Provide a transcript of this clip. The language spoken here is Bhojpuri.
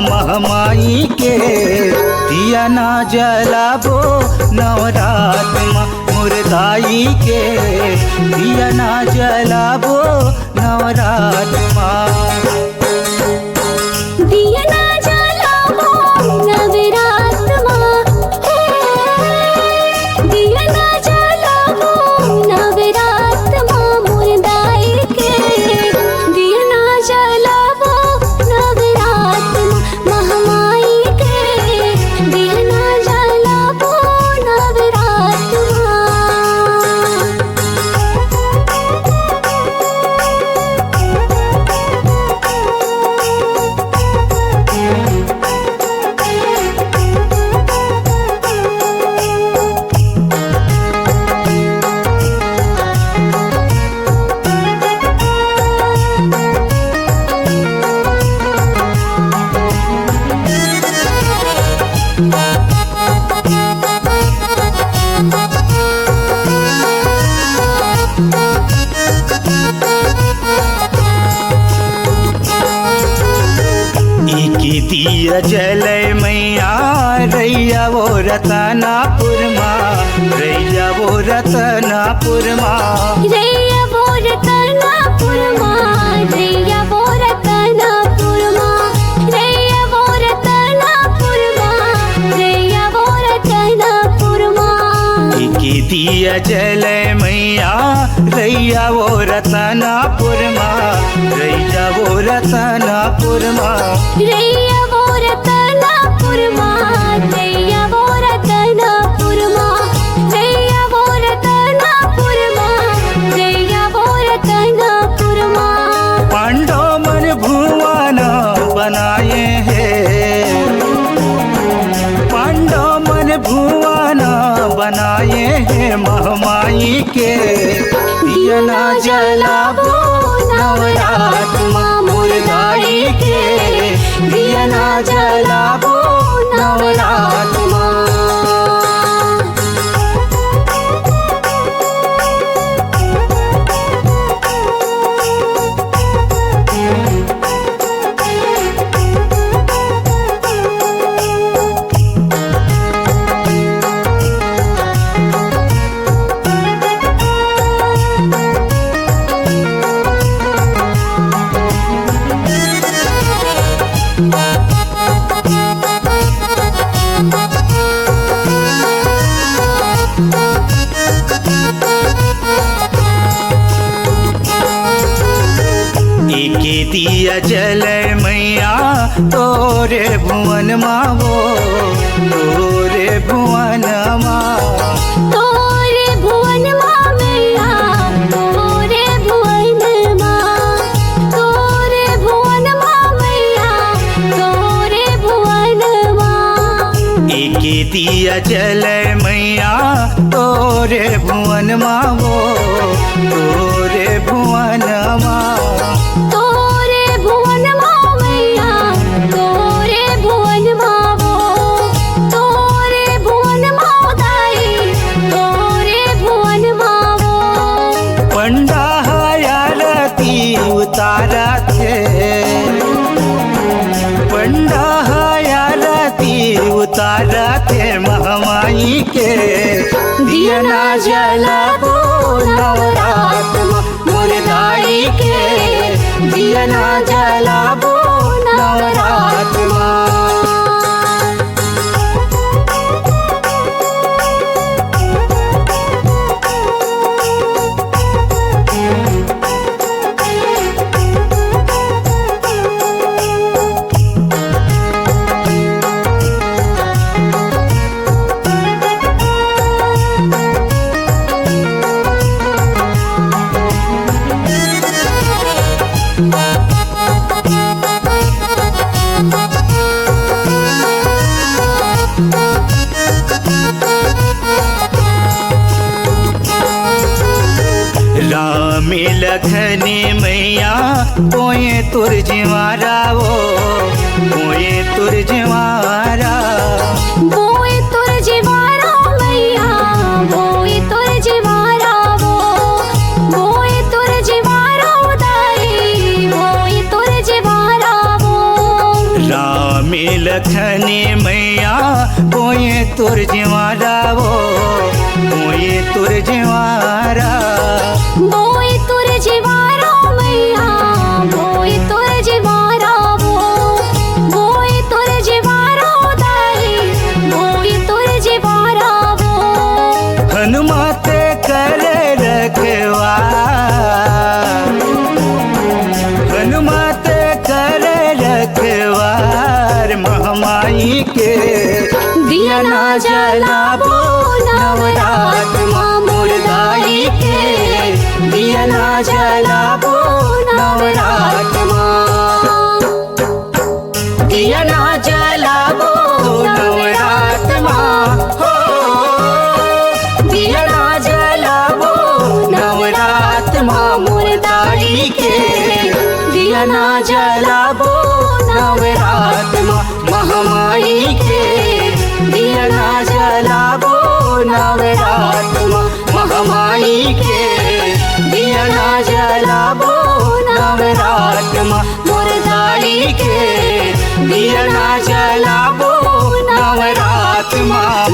महमाई के दिया ना जलाबो नवरात माँ मुर्दाई के दिया ना जलाबो नवरात माँ दिया ना जलाबो नवरात माँ दिया ना जलाबो नवरात माँ मुर्दाई के दिया ना जलाबो नवरात माँ महमाई के दिया ना जलाबो नवरात माँ। दिया जलय मैया रैया वो रतनापुर माँ रैया वो रतनापुर माँ रैया वो रतनापुर माँ रैया वो रतनापुर माँ रैया वो रतनापुर माँ रैया वो रतनापुर माँ दिया जलय मैया रैया वो रतनापुर माँ रैया वो रतनापुर माँ रैया वो रतनापुर माँ रैया वो रतनापुर माँ रैया वो रतनापुर माँ रैया वो रतनापुर माँ। पांडव मन भुवन बनाए हैं पांडव मन भुवन बनाए हैं महमाई के दिया ना जलाबो नवरात माँ मुर्दाई के दिया ना जलाबो नवरात माँ। दिया जलय मैया तोरे भुवन मावो तोरे भुवन माँ तोरे भुवन माँ मैया तोरे भुवन माँ तोरे भुवन माँ मैया तोरे भुवन माँ। दिया जलय मैया तोरे भुवन मावो तोरे भुवन माँ तोरे भुवन माँ मैया तोरे भुवन माँ वो तोरे भुवन माँ दाई तोरे भुवन माँ वो। पंडा आरती उतारा थे पंडा आरती उतारा थे महमाई के दिया ना जलाबो नवरात माँ मुर्दाई के दिया ना जलाबो नवरात माँ। रामी लखनी मैया पोए तुर जिवारा वो पोए तुर जिवारा बोए तुर जिवारा मैया बोए तुर जिवारा वो बोए तुर जिवारा दाई बोए तुर जिवारा वो। स्वामी लखनी मैया बोए तुर जिवारा वो बोए तुर जिवारा बोए तुर जिवारा मैया बोए तुर जिवारा वो बोए तुर जिवारा दाई बोए तुर जिवारा वो हनुमत कर रखवा हनुमत कर रखवार महामाई के दिया ना जलाबो नवरात माँ मुर्दाई के दिया ना जलाबो नवरात माँ दिया ना जलाबो नवरात माँ हो दिया ना जलाबो नवरात माँ मुर्दाई के दिया ना जलाबो नवरात माँ महामाई के दिया ना जलाबो नवरात माँ महामाई के दिया ना जलाबो नवरात माँ मुर्दाई के दिया ना जलाबो नवरात माँ